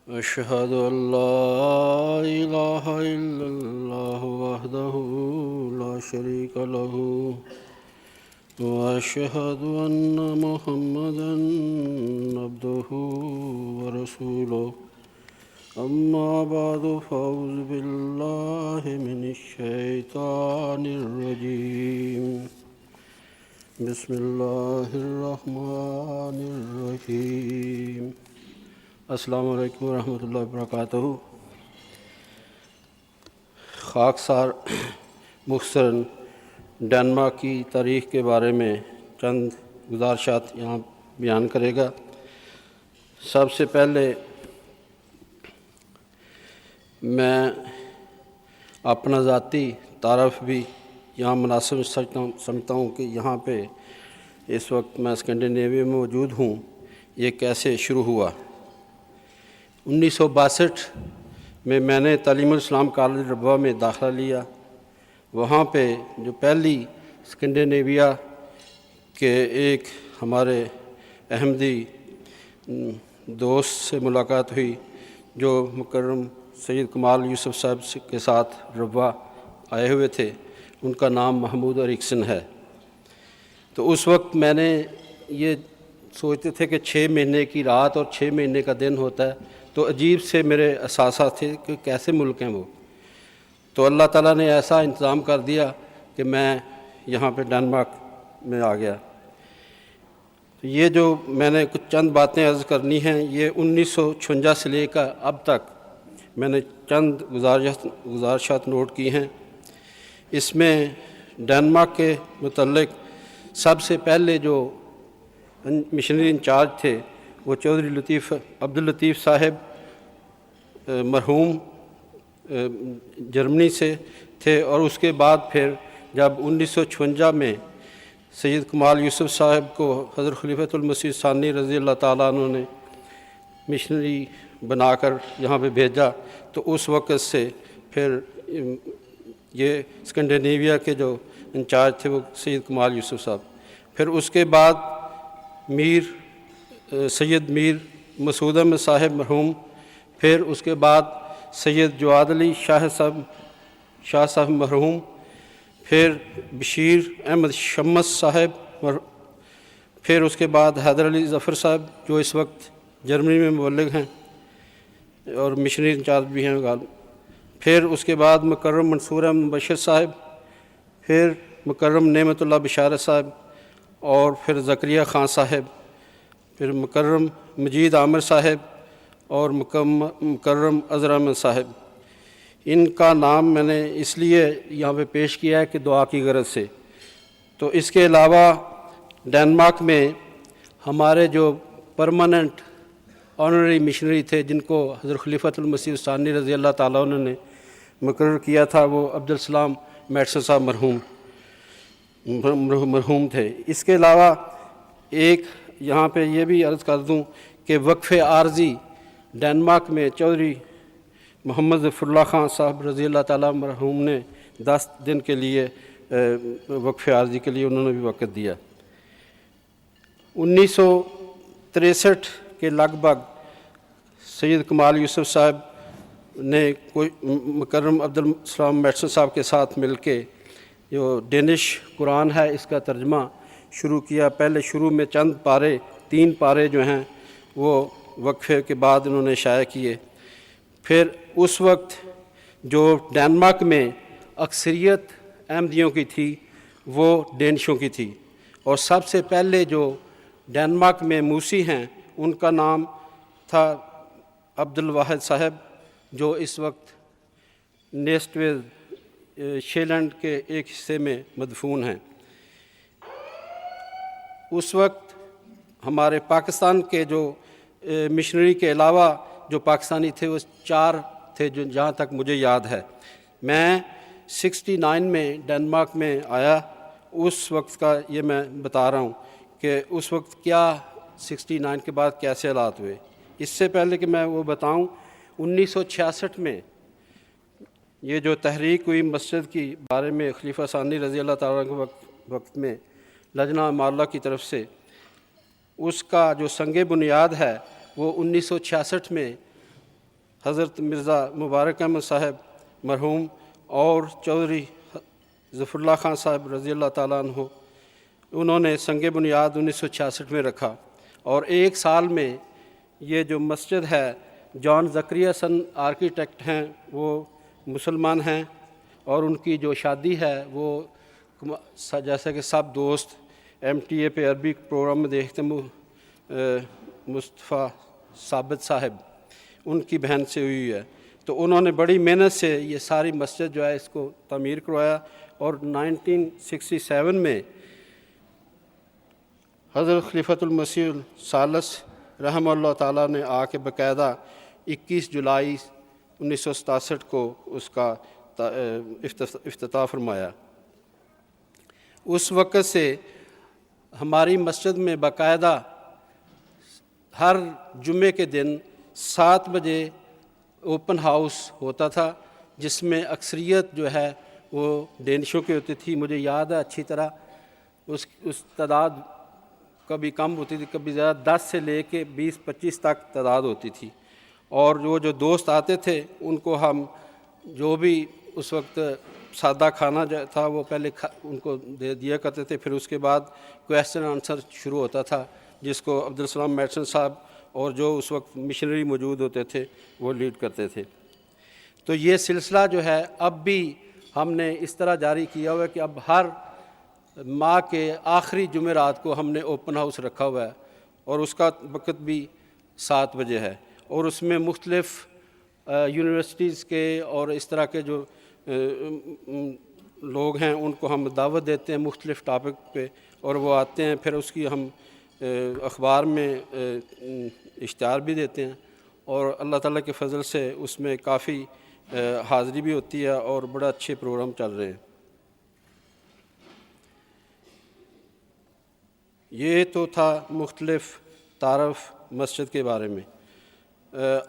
أشهد أن لا إله إلا الله وحده لا شريك له وأشهد أن محمدًا عبده ورسوله أما بعد فأعوذ بالله من الشيطان الرجيم بسم الله الرحمن الرحيم السلام علیکم ورحمۃ اللہ وبرکاتہ۔ خاکسار مختصراً ڈنمارک کی تاریخ کے بارے میں چند گزارشات یہاں بیان کرے گا۔ سب سے پہلے میں اپنا ذاتی تعارف بھی یہاں مناسب سمجھتا ہوں کہ یہاں پہ اس وقت میں اسکینڈینیویا میں موجود ہوں، یہ کیسے شروع ہوا۔ 1962 میں نے تعلیم الاسلام کالج ربوہ میں داخلہ لیا۔ وہاں پہ جو پہلی اسکینڈینیویا کے ایک ہمارے احمدی دوست سے ملاقات ہوئی جو مکرم سید کمال یوسف صاحب کے ساتھ ربوہ آئے ہوئے تھے، ان کا نام محمود اریکسن ہے۔ تو اس وقت میں نے یہ سوچتے تھے کہ 6 مہینے کی رات اور 6 مہینے کا دن ہوتا ہے، تو عجیب سے میرے احساسات تھے کہ کیسے ملک ہیں وہ۔ تو اللہ تعالیٰ نے ایسا انتظام کر دیا کہ میں یہاں پہ ڈنمارک میں آ گیا۔ یہ جو میں نے کچھ چند باتیں عرض کرنی ہیں، یہ 1956 سے لے کر اب تک میں نے چند گزارشات نوٹ کی ہیں۔ اس میں ڈنمارک کے متعلق سب سے پہلے جو مشنری انچارج تھے وہ چودھری عبداللطیف صاحب مرحوم جرمنی سے تھے، اور اس کے بعد پھر جب 1956 میں سید کمال یوسف صاحب کو حضرت خلیفۃ المسیح ثانی رضی اللہ تعالیٰ عنہ نے مشنری بنا کر یہاں پہ بھیجا، تو اس وقت سے پھر یہ اسکینڈینیویا کے جو انچارج تھے وہ سید کمال یوسف صاحب۔ پھر اس کے بعد سید میر مسعود احمد صاحب مرحوم، پھر اس کے بعد سید جواد علی شاہ صاحب مرحوم، پھر بشیر احمد شمس صاحب، پھر اس کے بعد حیدر علی ظفر صاحب جو اس وقت جرمنی میں مبلغ ہیں اور مشنری انچارج بھی ہیں غالب، پھر اس کے بعد مکرم منصور احمد بشیر صاحب، پھر مکرم نعمت اللہ بشارت صاحب، اور پھر زکریا خان صاحب، پھر مکرم مجید عامر صاحب، اور مکرم اظہر احمد صاحب۔ ان کا نام میں نے اس لیے یہاں پہ پیش کیا ہے کہ دعا کی غرض سے۔ تو اس کے علاوہ ڈنمارک میں ہمارے جو پرماننٹ آنرری مشنری تھے جن کو حضرت خلیفۃ المسیح ثانی رضی اللہ تعالیٰ عنہ نے مقرر کیا تھا، وہ عبدالسلام میٹسن صاحب مرحوم تھے۔ اس کے علاوہ ایک یہاں پہ یہ بھی عرض کر دوں کہ وقف عارضی ڈنمارک میں چودھری محمد ظفر اللہ خان صاحب رضی اللہ تعالیٰ مرحوم نے 10 دن کے لیے وقف عارضی کے لیے انہوں نے بھی وقت دیا۔ 1963 کے لگ بھگ سید کمال یوسف صاحب نے مکرم عبدالسلام میٹسن صاحب کے ساتھ مل کے جو ڈینش قرآن ہے اس کا ترجمہ شروع کیا۔ پہلے شروع میں چند پارے 3 پارے جو ہیں وہ وقفے کے بعد انہوں نے شائع کیے۔ پھر اس وقت جو ڈنمارک میں اکثریت احمدیوں کی تھی وہ ڈینشوں کی تھی، اور سب سے پہلے جو ڈنمارک میں موسی ہیں ان کا نام تھا عبد الواحد صاحب، جو اس وقت نیسٹویز شیلینڈ کے ایک حصے میں مدفون ہیں۔ اس وقت ہمارے پاکستان کے جو مشنری کے علاوہ جو پاکستانی تھے وہ 4 تھے جو جہاں تک مجھے یاد ہے۔ میں 69 میں ڈنمارک میں آیا، اس وقت کا یہ میں بتا رہا ہوں کہ اس وقت کیا 69 کے بعد کیسے حالات ہوئے۔ اس سے پہلے کہ میں وہ بتاؤں، 1966 میں یہ جو تحریک ہوئی مسجد کی بارے میں خلیفہ ثانی رضی اللہ تعالیٰ کے وقت میں لجنہ معلّہ کی طرف سے، اس کا جو سنگ بنیاد ہے وہ 1966 میں حضرت مرزا مبارک احمد صاحب مرحوم اور چودھری ظفر اللہ خان صاحب رضی اللہ تعالیٰ عنہ، انہوں نے سنگ بنیاد 1966 میں رکھا، اور ایک سال میں یہ جو مسجد ہے، جان زکریہ سن آرکیٹیکٹ ہیں، وہ مسلمان ہیں، اور ان کی جو شادی ہے وہ جیسا کہ سب دوست MTA پہ عربی پروگرام میں دیکھتے ہیں، مصطفیٰ ثابت صاحب ان کی بہن سے ہوئی ہے، تو انہوں نے بڑی محنت سے یہ ساری مسجد جو ہے اس کو تعمیر کروایا، اور 1967 میں حضرت خلیفۃ المسیح الثالث رحمہ اللہ تعالیٰ نے آ کے باقاعدہ 21 جولائی 1967 کو اس کا افتتاح فرمایا۔ اس وقت سے ہماری مسجد میں باقاعدہ ہر جمعے کے دن 7 بجے اوپن ہاؤس ہوتا تھا، جس میں اکثریت جو ہے وہ ڈینشوں کی ہوتی تھی۔ مجھے یاد ہے اچھی طرح، اس تعداد کبھی کم ہوتی تھی، کبھی زیادہ، 10 سے لے کے 20-25 تک تعداد ہوتی تھی، اور وہ جو دوست آتے تھے ان کو ہم جو بھی اس وقت سادہ کھانا جو تھا وہ پہلے ان کو دے دیا کرتے تھے، پھر اس کے بعد کویسچن آنسر شروع ہوتا تھا، جس کو عبدالسلام میڈسن صاحب اور جو اس وقت مشنری موجود ہوتے تھے وہ لیڈ کرتے تھے۔ تو یہ سلسلہ جو ہے اب بھی ہم نے اس طرح جاری کیا ہوا ہے کہ اب ہر ماہ کے آخری جمعرات کو ہم نے اوپن ہاؤس رکھا ہوا ہے، اور اس کا وقت بھی 7 بجے ہے، اور اس میں مختلف یونیورسٹیز کے اور اس طرح کے جو لوگ ہیں ان کو ہم دعوت دیتے ہیں مختلف ٹاپک پہ، اور وہ آتے ہیں، پھر اس کی ہم اخبار میں اشتہار بھی دیتے ہیں، اور اللہ تعالیٰ کے فضل سے اس میں کافی حاضری بھی ہوتی ہے اور بڑا اچھے پروگرام چل رہے ہیں۔ یہ تو تھا مختلف تعارف مسجد کے بارے میں۔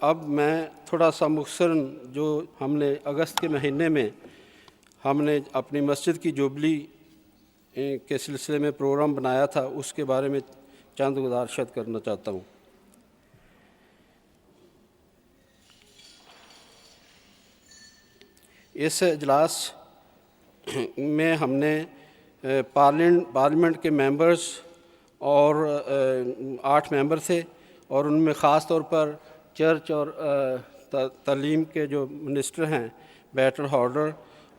اب میں تھوڑا سا مختصراً جو ہم نے اگست کے مہینے میں ہم نے اپنی مسجد کی جوبلی کے سلسلے میں پروگرام بنایا تھا، اس کے بارے میں چند گزارشات کرنا چاہتا ہوں۔ اس اجلاس میں ہم نے پارلیمنٹ کے ممبرز اور 8 ممبر تھے، اور ان میں خاص طور پر چرچ اور تعلیم کے جو منسٹر ہیں، بیٹر ہارڈر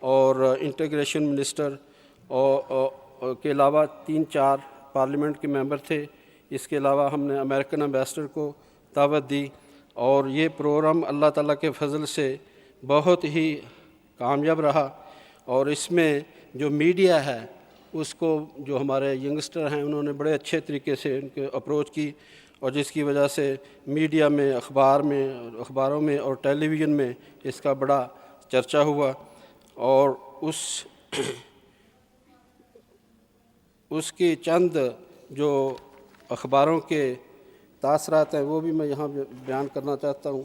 اور انٹیگریشن منسٹر کے علاوہ 3-4 پارلیمنٹ کے ممبر تھے۔ اس کے علاوہ ہم نے امریکن ایمبیسڈر کو دعوت دی، اور یہ پروگرام اللہ تعالیٰ کے فضل سے بہت ہی کامیاب رہا، اور اس میں جو میڈیا ہے اس کو جو ہمارے ینگسٹر ہیں انہوں نے بڑے اچھے طریقے سے ان کے اپروچ کی، اور جس کی وجہ سے میڈیا میں، اخباروں میں اور ٹیلی ویژن میں اس کا بڑا چرچا ہوا، اور اس کی چند جو اخباروں کے تاثرات ہیں وہ بھی میں یہاں بیان کرنا چاہتا ہوں۔